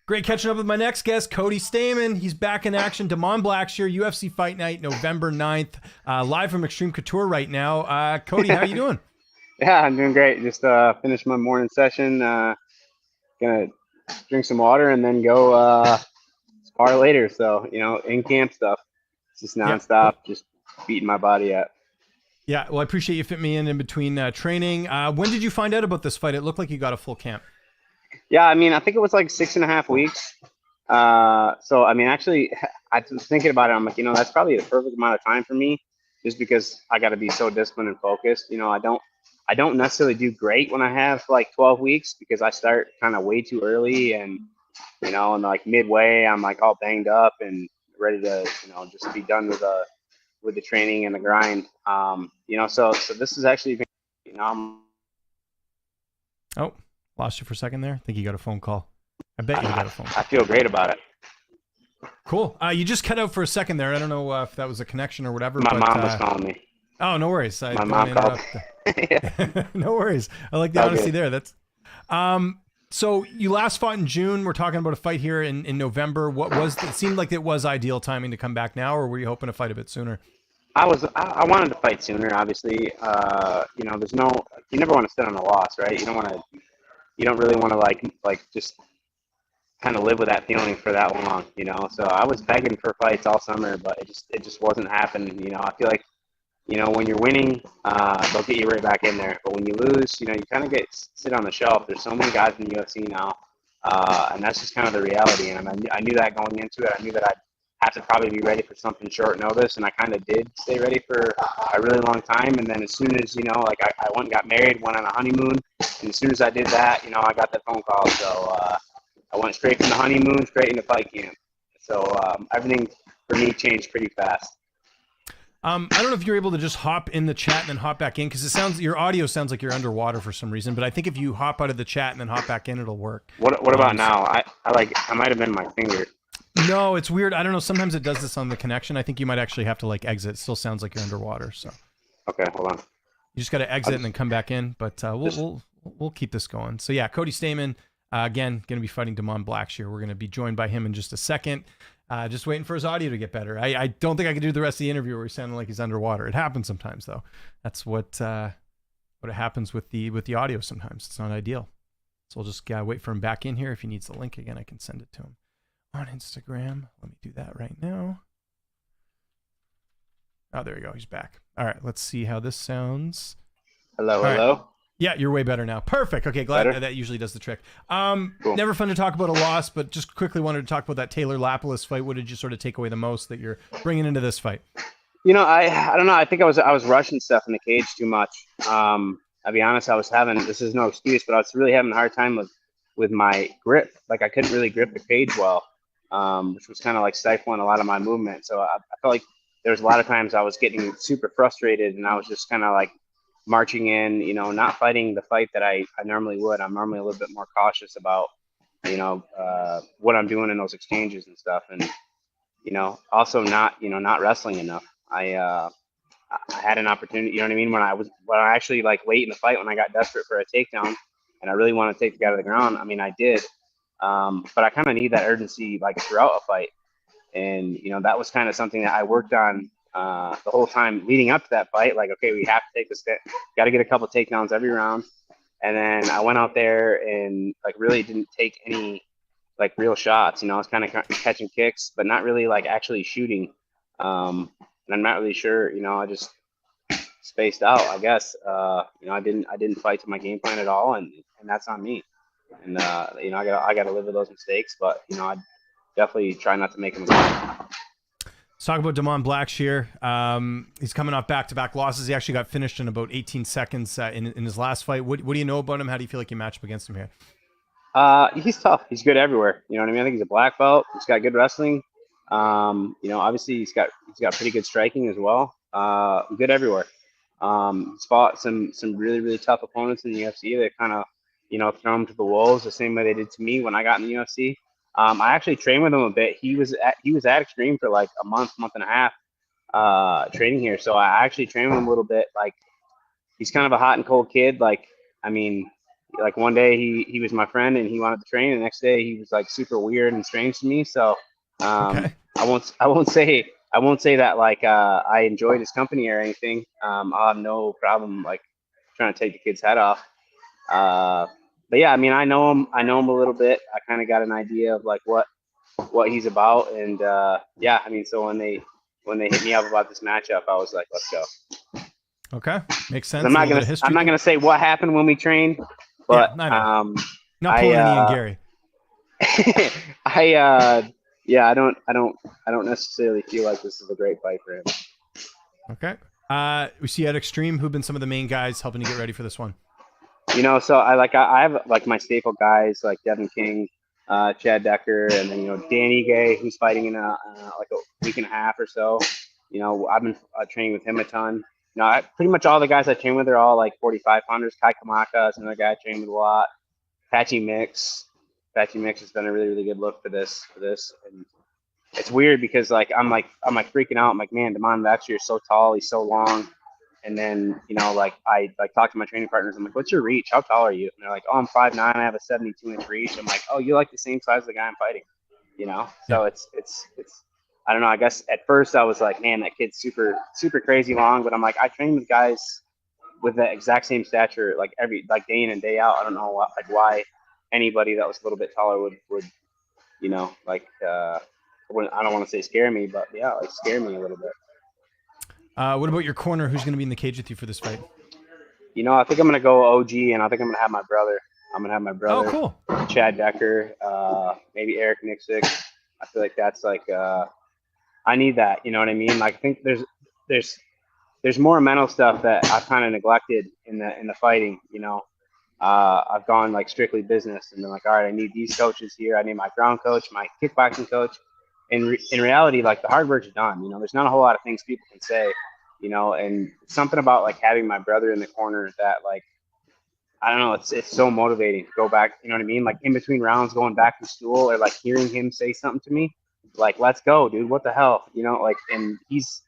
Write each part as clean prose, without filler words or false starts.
Great catching up with my next guest, Cody Stamann. He's back in action. Da'Mon Blackshear, UFC Fight Night, November 9th. Live from Extreme Couture right now. Cody, how you doing? Yeah, I'm doing great. Just finished my morning session. Gonna drink some water and then go spar later. So, in camp stuff. It's just Yeah. nonstop, just beating my body up. Yeah, well, I appreciate you fitting me in between training. When did you find out about this fight? It looked like you got a full camp. Yeah, I think it was like 6.5 weeks. So, actually, I was thinking about it. I'm like, that's probably the perfect amount of time for me, just because I got to be so disciplined and focused. I don't necessarily do great when I have like 12 weeks because I start kind of way too early, and and like midway, I'm like all banged up and ready to, just be done with the training and the grind. So this is actually, Oh, lost you for a second there. I think you got a phone call. I bet you got a phone call. I feel great about it. Cool. You just cut out for a second there. I don't know if that was a connection or whatever. My but, mom was calling me. Oh, no worries. My mom called. Yeah. No worries. I like the honesty there. That's so you last fought in June. We're talking about a fight here in November. It seemed like it was ideal timing to come back now, or were you hoping to fight a bit sooner? I wanted to fight sooner, obviously. There's no, you never want to sit on a loss, right? You don't really want to like just kind of live with that feeling for that long. So I was begging for fights all summer, but it just wasn't happening. I feel like, when you're winning, they'll get you right back in there. But when you lose, you kind of sit on the shelf. There's so many guys in the UFC now, and that's just kind of the reality. And I knew that going into it. I knew that I'd have to probably be ready for something short notice, and I kind of did stay ready for a really long time. And then as soon as, I went and got married, went on a honeymoon, and as soon as I did that, I got that phone call. So I went straight from the honeymoon, straight into fight camp. So everything for me changed pretty fast. I don't know if you're able to just hop in the chat and then hop back in, because your audio sounds like you're underwater for some reason. But I think if you hop out of the chat and then hop back in, it'll work. What about now? I might have been my finger. No, it's weird. I don't know. Sometimes it does this on the connection. I think you might actually have to exit. It still sounds like you're underwater. So okay, hold on. You just got to exit and then come back in. But we'll keep this going. So yeah, Cody Stamann again going to be fighting Da'Mon Blackshear. We're going to be joined by him in just a second. Just waiting for his audio to get better. I don't think I could do the rest of the interview where he's sounding like he's underwater. It happens sometimes, though. That's what happens with the audio sometimes. It's not ideal. So we'll just wait for him back in here. If he needs the link again, I can send it to him on Instagram. Let me do that right now. Oh, there we go. He's back. All right, let's see how this sounds. Hello. Right. Yeah, you're way better now. Perfect. Okay, glad that usually does the trick. Cool. Never fun to talk about a loss, but just quickly wanted to talk about that Taylor Lapilus fight. What did you sort of take away the most that you're bringing into this fight? I don't know. I think I was rushing stuff in the cage too much. I'll be honest. This is no excuse, but I was really having a hard time with my grip. Like I couldn't really grip the cage well, which was kind of like stifling a lot of my movement. So I felt like there was a lot of times I was getting super frustrated, and I was just kind of like marching in, not fighting the fight that I normally would. I'm normally a little bit more cautious about, what I'm doing in those exchanges and stuff. And, also not wrestling enough. I had an opportunity, when I actually like late in the fight, when I got desperate for a takedown and I really wanted to take the guy to the ground. I did. But I kind of need that urgency like throughout a fight. And, that was kind of something that I worked on the whole time leading up to that fight. Like, okay, we have to take this, got to get a couple of takedowns every round. And then I went out there and like really didn't take any like real shots. I was kind of catching kicks, but not really like actually shooting. And I'm not really sure, I just spaced out, I guess. I didn't fight to my game plan at all. And that's on me. And, I got to live with those mistakes, but, I definitely try not to make them again. Let's talk about Da'Mon Blackshear. He's coming off back-to-back losses. He actually got finished in about 18 seconds in his last fight. What do you know about him? How do you feel like you match up against him here? He's tough. He's good everywhere. You know what I mean? I think he's a black belt. He's got good wrestling. Obviously he's got pretty good striking as well. Good everywhere. He's fought some really, really tough opponents in the UFC. They kind of, throw him to the wolves the same way they did to me when I got in the UFC. I actually trained with him a bit. He was at Extreme for like a month and a half, training here. So I actually trained with him a little bit. Like he's kind of a hot and cold kid. Like, like one day he was my friend and he wanted to train, and the next day he was like super weird and strange to me. So Okay. I won't say that like I enjoyed his company or anything. I'll have no problem like trying to take the kid's head off. Uh, but yeah, I mean, I know him a little bit. I kind of got an idea of like what he's about, and yeah, I mean, so when they hit me up about this matchup, I was like, let's go. Okay. Makes 'Cause sense. A little bit of history. I'm not gonna say what happened when we trained, but Yeah, I know. Not I pulling any in Gary. yeah, I don't necessarily feel like this is a great fight for him. Okay. We see at Extreme, who've been some of the main guys helping to get ready for this one. You know, so I have like my staple guys like Devin King, Chad Decker, and then Danny Gay, who's fighting in like a week and a half or so. You know, I've been training with him a ton. You know, pretty much all the guys I train with are all like 45 pounders. Kai Kamaka is another guy I train with a lot. Patchy Mix has been a really, really good look for this. And it's weird because like I'm freaking out. I'm like, man, Da'Mon Blackshear is so tall, he's so long. And then, like I talk to my training partners. I'm like, what's your reach? How tall are you? And they're like, oh, I'm 5'9". I have a 72-inch reach. I'm like, oh, you're like the same size as the guy I'm fighting, So Yeah. it's I don't know. I guess at first I was like, man, that kid's super, super crazy long. But I'm like, I train with guys with the exact same stature, like day in and day out. I don't know why anybody that was a little bit taller would I don't want to say scare me, but yeah, like scare me a little bit. What about your corner? Who's going to be in the cage with you for this fight? I think I'm gonna go OG, and I think I'm gonna have my brother. Oh, cool. Chad Decker, maybe Eric Nixick. I feel like that's like I need that. You know what I mean? Like I think there's more mental stuff that I've kind of neglected in the fighting. I've gone like strictly business, and been like, all right, I need these coaches here. I need my ground coach, my kickboxing coach. In reality, like the hard work's done. There's not a whole lot of things people can say. And something about like having my brother in the corner that like, I don't know, it's so motivating to go back. You know what I mean? Like in between rounds, going back to stool or like hearing him say something to me, like, let's go, dude. What the hell? Like, and he's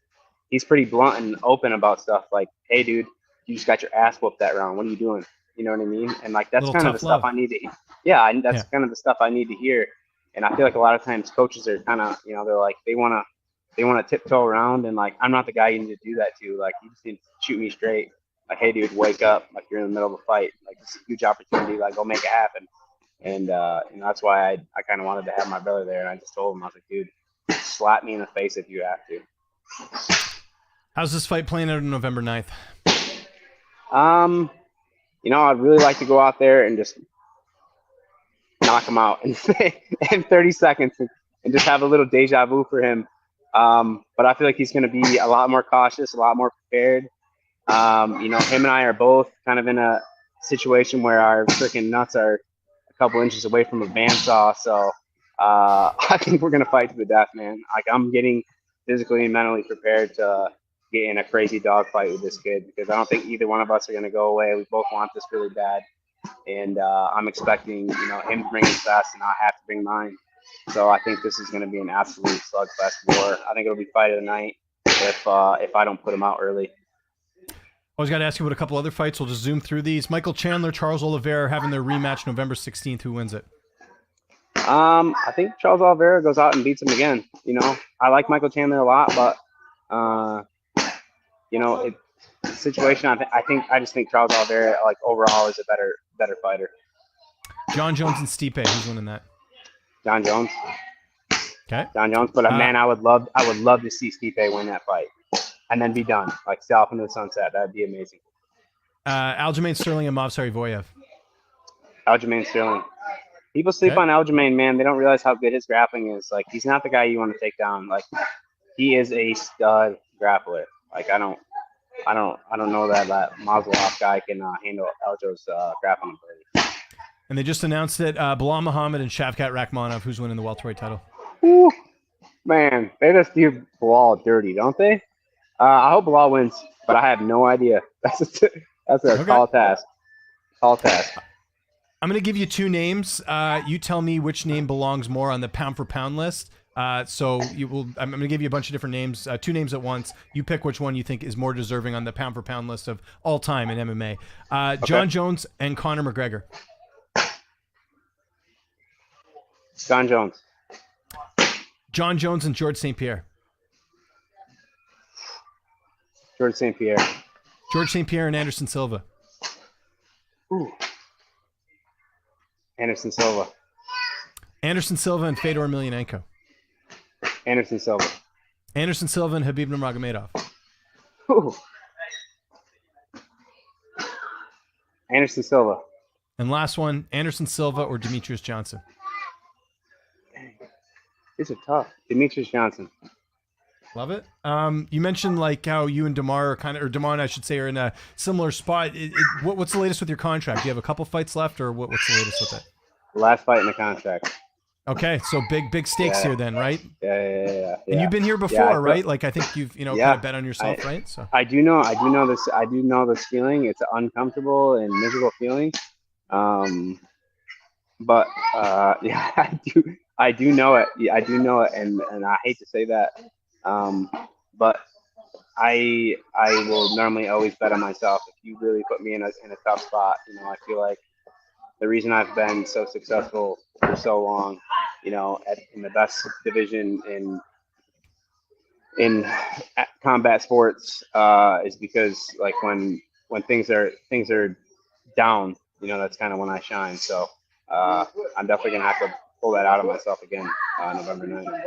pretty blunt and open about stuff. Like, hey, dude, you just got your ass whooped that round. What are you doing? You know what I mean? And like, that's kind of the stuff I need to hear. Yeah, that's kind of the stuff I need to hear. And I feel like a lot of times coaches are kind of, they're like, they want to tiptoe around, and like, I'm not the guy you need to do that to. Like, you just need to shoot me straight. Like, hey, dude, wake up. Like, you're in the middle of a fight. Like, this is a huge opportunity. Like, go make it happen. And that's why I kind of wanted to have my brother there. And I just told him, I was like, dude, slap me in the face if you have to. How's this fight playing out on November 9th? I'd really like to go out there and just knock him out in 30 seconds and just have a little deja vu for him. But I feel like he's going to be a lot more cautious, a lot more prepared. Him and I are both kind of in a situation where our freaking nuts are a couple inches away from a bandsaw. So I think we're going to fight to the death, man. Like, I'm getting physically and mentally prepared to get in a crazy dog fight with this kid, because I don't think either one of us are going to go away. We both want this really bad. And I'm expecting, him to bring his best and I have to bring mine. So I think this is going to be an absolute slugfest war. I think it'll be fight of the night if I don't put him out early. I was got to ask you about a couple other fights. We'll just zoom through these. Michael Chandler, Charles Oliveira having their rematch November 16th. Who wins it? I think Charles Oliveira goes out and beats him again. I like Michael Chandler a lot, but the situation. I just think Charles Oliveira, like, overall, is a better fighter. John Jones and Stipe. Who's winning that? John Jones. Okay. John Jones, but man, I would love to see Stipe win that fight and then be done, like, sail off into the sunset. That'd be amazing. Aljamain Sterling and Movsar Evloev. Aljamain Sterling. People sleep on Aljamain, man. They don't realize how good his grappling is. Like, he's not the guy you want to take down. Like, he is a stud grappler. Like, I don't know that Maslov guy can handle Aljo's grappling ability. And they just announced that Bilal Muhammad and Shavkat Rakhmonov, who's winning the welterweight title. Ooh, man, they just do Bilal dirty, don't they? I hope Bilal wins, but I have no idea. That's a tall task. Tall task. I'm going to give you two names. You tell me which name belongs more on the pound-for-pound list. So I'm going to give you a bunch of different names, 2 names at once. You pick which one you think is more deserving on the pound for pound list of all time in MMA. Okay. John Jones and Conor McGregor. John Jones. John Jones and George St. Pierre. George St. Pierre. George St. Pierre and Anderson Silva. Ooh. Anderson Silva. Anderson Silva and Fedor Emelianenko. Anderson Silva. Anderson Silva and Khabib Nurmagomedov. Ooh. Anderson Silva. And last one, Anderson Silva or Demetrius Johnson. These are tough. Demetrius Johnson. Love it. You mentioned like how you and Da'Mon are kind of, or Da'Mon, I should say, are in a similar spot. What's the latest with your contract? Do you have a couple fights left, or what's the latest with it? Last fight in the contract. Okay, so big stakes here then, right? Yeah. And you've been here before, right? Like I think you've kind of bet on yourself, right? So I do know this feeling. It's an uncomfortable and miserable feeling. But I do know it. Yeah, I do know it, and I hate to say that. But I will normally always bet on myself. If you really put me in a tough spot, I feel like the reason I've been so successful for so long, in the best division in combat sports, is because like when things are down, that's kind of when I shine. So I'm definitely gonna have to pull that out of myself again November 9th.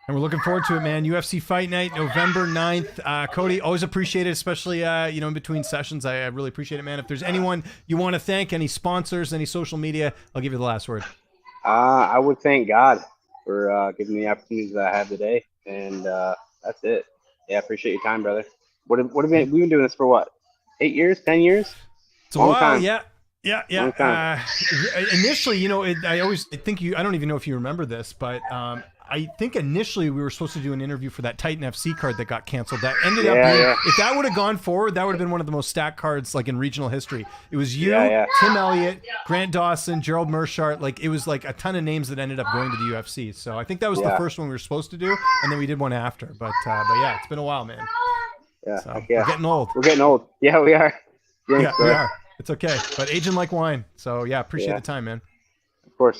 And we're looking forward to it, man. UFC Fight Night, November 9th. Cody, always appreciate it, especially, in between sessions. I really appreciate it, man. If there's anyone you want to thank, any sponsors, any social media, I'll give you the last word. I would thank God for giving me the opportunities that I have today. And that's it. Yeah, appreciate your time, brother. We've been doing this for what? 8 years, 10 years? It's a while, time. Yeah. Initially, I don't even know if you remember this, but I think initially we were supposed to do an interview for that Titan FC card that got canceled. That ended up being, if that would have gone forward, that would have been one of the most stacked cards like in regional history. It was you, Tim Elliott, Grant Dawson, Gerald Mershart. Like it was like a ton of names that ended up going to the UFC. So I think that was the first one we were supposed to do, and then we did one after. But yeah, it's been a while, man. Yeah, so, we're getting old. We're getting old. Yeah, we are. Yeah, we are. It's okay, but aging like wine. So yeah, appreciate the time, man. Of course.